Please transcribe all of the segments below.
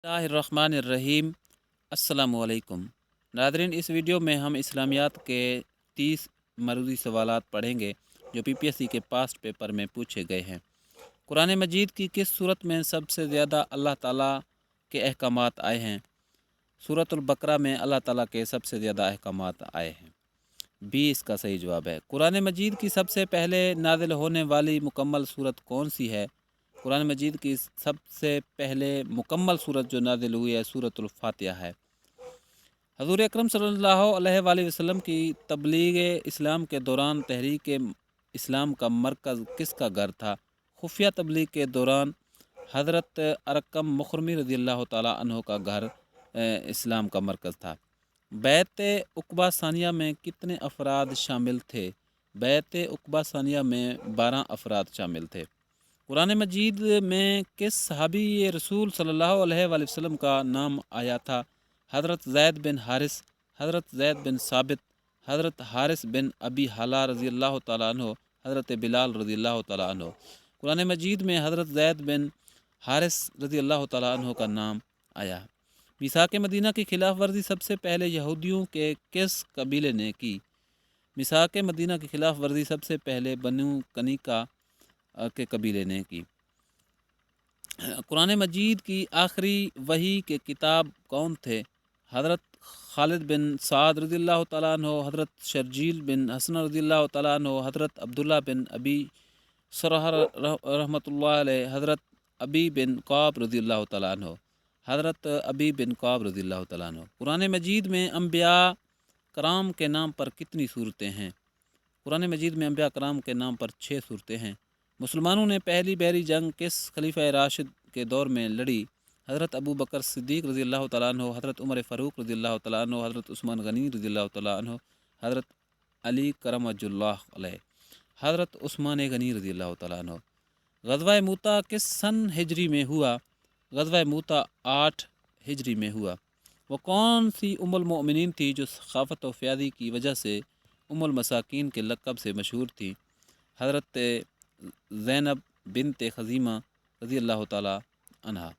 बिस्मिल्लाहिर्रहमानिर्रहीम। अस्सलामुअलैकुम नादरीन, इस वीडियो में हम इस्लामियात के 30 मरूदी सवालात पढ़ेंगे जो पीपीएससी के पास्ट पेपर में पूछे गए हैं। कुरान मजीद की किस सूरत में सबसे ज़्यादा अल्लाह ताला के अहकामात आए हैं? सूरतुल बकरा में अल्लाह ताला के सबसे ज़्यादा अहकामात आए हैं। बी इसका सही जवाब है। कुरान मजीद की सबसे पहले नाजिल होने वाली मुकम्मल सूरत कौन सी है? कुरान मजीद की सबसे पहले मुकम्मल सूरत जो नाजिल हुई है सूरतुल फातिहा है। हज़ूर अकरम सल्लल्लाहु अलैहि वसल्लम की तबलीग इस्लाम के दौरान तहरीक इस्लाम का मरकज़ किसका घर था? खुफिया तबलीग के दौरान हज़रत अरकम मुखरमी रज़ियल्लाहु ताला अन्हो का घर इस्लाम का मरकज़ था। बैत उक़बा सानिया में कितने अफराद शामिल थे? बैत उक़बा सानिया में 12 अफराद शामिल थे। कुरान मजीद में किस सहाबी रसूल सल्लल्लाहु अलैहि वसल्लम का नाम आया था? हज़रत ज़ैद बिन हारिस, हज़रत ज़ैद बिन साबित, हज़रत हारिस बिन अबी हाला रज़ियल्लाहु ताला अन्हो, हज़रत बिलाल रज़ियल्लाहु ताला अन्हो। कुरान मजीद में हज़रत ज़ैद बिन हारिस रज़ियल्लाहु ताला अन्हो का नाम आया। मिसाक मदीना की खिलाफ वर्जी सबसे पहले यहूदियों के किस कबीले ने की? मिसाक मदीना की खिलाफ वर्जी सबसे पहले बनु कनीका के कबीले ने की। कुरान मजीद की आखिरी वही के किताब कौन थे? हज़रत खालिद बिन साद रज़ियल्लाहु ताला अन्हो, हज़रत शर्जील बिन हसन रज़ियल्लाहु ताला अन्हो, हज़रत अब्दुल्ला बिन अबी सरह रहमतुल्लाह अलैह, हज़रत अबी बिन कौब रज़ियल्लाहु ताला अन्हो, हज़रत अबी बिन कौब रज़ियल्लाहु ताला अन्हो। कुरान मजीद में अम्बिया कराम के नाम पर कितनी सूरतें हैं? कुरान मजीद में अम्बिया कराम के नाम पर 6 सूरतें हैं। मुसलमानों ने पहली बहरी जंग किस खलीफा राशिद के दौर में लड़ी? हज़रत अबू बकर सिद्दीक़ रज़ियल्लाहु ताला अन्हो, हज़रत उमर फ़ारूक रज़ियल्लाहु ताला अन्हो, हज़रत उस्मान गनी रज़ियल्लाहु ताला अन्हो, हज़रत अली करमजुल्लाह अलैह, हज़रत उस्मान गनी रज़ियल्लाहु ताला अन्हो। ग़ज़वा मूता किस सन हिजरी में हुआ? ग़ज़वा मूता 8 हिजरी में हुआ। वो कौन सी उम्मुल मोमिनीन थी जो सखाफ़त व फ़यादी की वजह से उम्मुल मसाकीन के लक़ब से मशहूर थी? हज़रत ज़ैनब बिनत खज़ीमा रज़ियल्लाहु ताला अन्हा।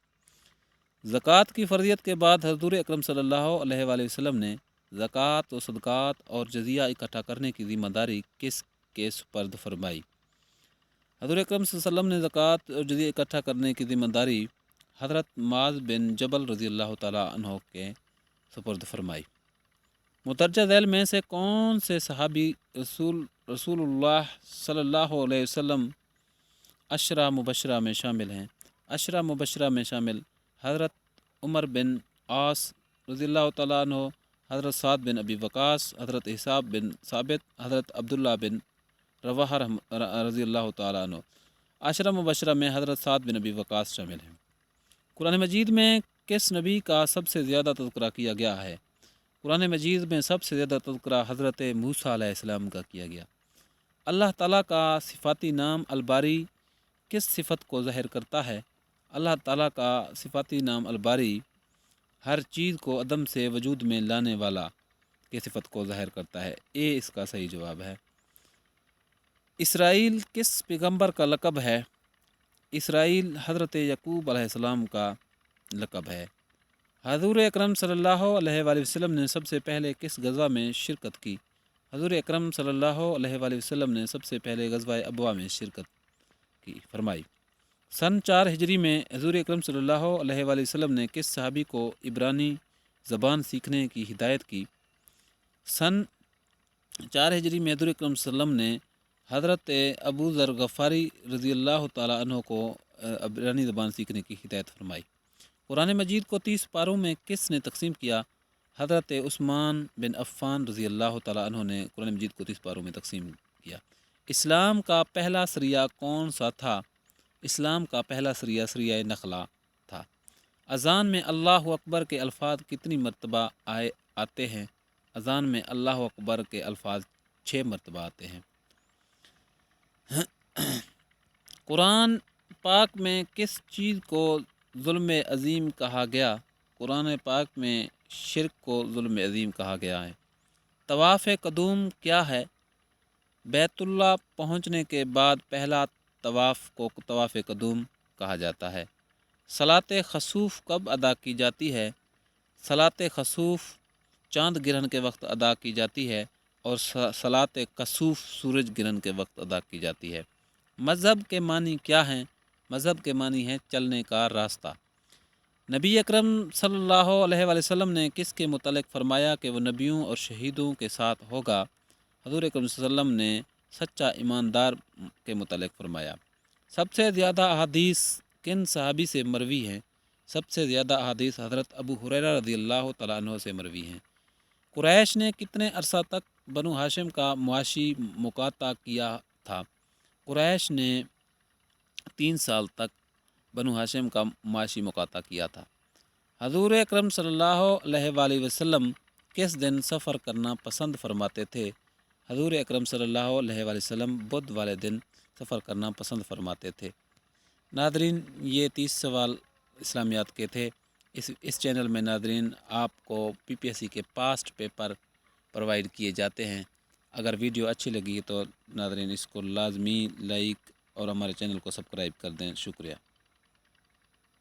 ज़कात की फ़र्ज़ियत के बाद हज़ूर अकरम सल्लल्लाहु अलैहि वसल्लम ने ज़कात व सदक़ात और जज़िया इकट्ठा करने की ज़िम्मेदारी किस के सुपर्द फरमाई? हज़ूर अकरम सल्लल्लाहु अलैहि वसल्लम ने ज़कात और जज़िया इकट्ठा करने की ज़िम्मेदारी हज़रत मुआज़ बिन जबल रज़ियल्लाहु ताला अन्हो के सुपर्द फरमाई। मुतरजा ज़ैल में से कौन से सहाबी रसूलुल्लाह सल्लल्लाहु अलैहि वसल्लम अशरा मुबशरा में शामिल हैं? अशरा मुबशरा में शामिल हज़रत उमर बिन आस रज़ियल्लाहु ताला अन्हो, हज़रत साद बिन अबी वक़ास, हज़रत हिसाब बिन साबित, हज़रत अब्दुल्ला बिन रवाहा रज़ियल्लाहु ताला अन्हो। अशरा मुबशरा में हज़रत साद बिन अबी वक़ास शामिल हैं। कुरान मजीद में किस नबी का सबसे ज़्यादा तज़किरा किया गया है? कुरान मजीद में सबसे ज़्यादा तज़किरा हज़रत मूसा अलैहिस्सलाम का किया गया। अल्लाह ताला का सिफ़ाती नाम अलबारी किस सिफ़त को ज़ाहिर करता है? अल्लाह ताला का सिफ़ाती नाम अलबारी हर चीज़ को अदम से वजूद में लाने वाला की सिफ़त को ज़ाहिर करता है। ए इसका सही जवाब है। इसराइल किस पैगंबर का लक़ब है? इसराइल हज़रत यकूब अलैहिस्सलाम का लक़ब है। हज़ूर अकरम सल्लल्लाहु अलैहि वसल्लम ने सबसे पहले किस गज़वा में शिरकत की? हज़ूर अकरम सल्लल्लाहु अलैहि वसल्लम ने सबसे पहले गज़वा अबवा में शिरकत की फरमाई। सन 4 हिजरी में हज़ूर अकरम सल्लल्लाहु अलैहि वसल्लम ने किस सहाबी को इब्रानी ज़बान सीखने की हिदायत की? सन 4 हिजरी में हज़ूर अकरम सल्लम ने हज़रत अबू ज़र गफ़ारी रज़ियल्लाहु ताला अन्हो को इब्रानी ज़बान सीखने की हिदायत फरमाई। कुरान मजीद को 30 पारों में किस ने तकसीम किया? हज़रत उस्मान बिन अफ़्फ़ान रज़ियल्लाहु ताला अन्हो ने कुरान मजीद को 30 पारों में तकसीम किया। इस्लाम का पहला सरिया कौन सा था? इस्लाम का पहला सरिया सरिया नखला था। अज़ान में अल्लाह अकबर के अल्फाज कितनी मरतबा आते हैं? अज़ान में अल्लाह अकबर के अल्फाज 6 मरतबा आते हैं। कुरान पाक में किस चीज़ को ज़ुल्म अज़ीम कहा गया? कुरान पाक में शिर्क को ज़ुल्म अज़ीम कहा गया है। तवाफ़ कदूम क्या है? बैतुल्ला पहुँचने के बाद पहला तवाफ़ को तवाफ़ कदूम कहा जाता है। صلاۃ خسوف کب ادا کی جاتی ہے؟ صلاۃ خسوف چاند گرہن کے وقت ادا کی جاتی ہے اور صلاۃ کسوف سورج گرہن کے وقت ادا کی جاتی ہے۔ مذہب کے معنی کیا ہیں؟ مذہب کے معنی ہیں چلنے کا راستہ۔ نبی اکرم صلی اللہ علیہ وآلہ وسلم نے کس کے متعلق فرمایا کہ وہ نبیوں اور شہیدوں کے ساتھ ہوگا؟ حضور اکرم صلی اللہ علیہ وسلم نے سچا ایماندار کے متعلق فرمایا۔ سب سے زیادہ احادیث کن صحابی سے مروی ہیں؟ سب سے زیادہ احادیث حضرت ابو ہریرہ رضی اللہ تعالیٰ عنہ سے مروی ہیں۔ قریش نے کتنے عرصہ تک بنو ہاشم کا معاشی مقاطع کیا تھا؟ قریش نے 3 سال تک بنو ہاشم کا معاشی مقاطع کیا تھا۔ حضور اکرم صلی اللہ علیہ وآلہ وسلم کس دن سفر کرنا پسند فرماتے تھے؟ حضور اکرم صلی اللہ علیہ وآلہ وسلم بدھ والے دن سفر کرنا پسند فرماتے تھے۔ ناظرین، یہ 30 سوال اسلامیات کے تھے۔ اس چینل میں ناظرین آپ کو PPSC کے پاسٹ پیپر پرووائڈ کیے جاتے ہیں۔ اگر ویڈیو اچھی لگی تو ناظرین اس کو لازمی لائک اور ہمارے چینل کو سبسکرائب کر دیں۔ شکریہ۔